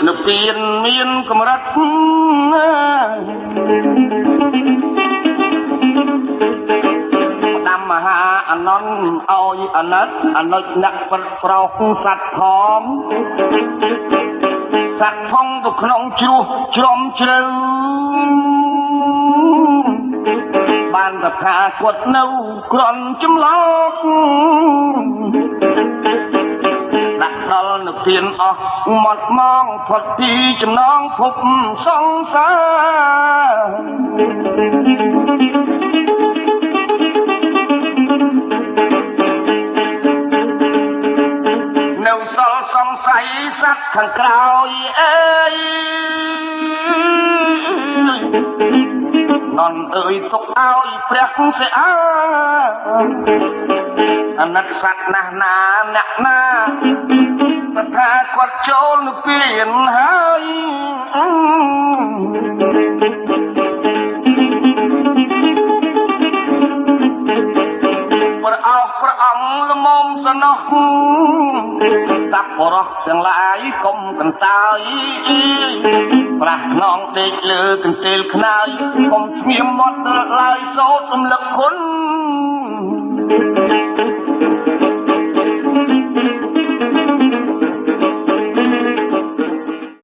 នៅពៀនមានកម្រិតដាំមហាអនន្តឲ្យអណិតអនុជអ្នកប្រោសសត្វផងសត្វផងទៅក្នុងជ្រោះជ្រំជ្រៅបានតថាគាត់នៅក្រន់ចម្លោះដាក់ដល់នៅពៀនអស់មាត់ម៉ងផុតពីចំណងភពសង្សារនៅសល់សង្ស័យសត្វខាងក្រោយអើយនន់អើយទុកឲ្យព្រះសិអាអណិតសត្វណាស់ណាអ្នកណាបថាគាត់ចូលនៅពៀនហើយព្រះអង្គល្មមសណោះសัพពរោះទាំងឡាយកុំកន្តើយប្រាស់ខ្នងដេកលើកន្ទេលខ្នើយកុំស្ងៀមមាត់ឡើយសោតរំលឹកគុណ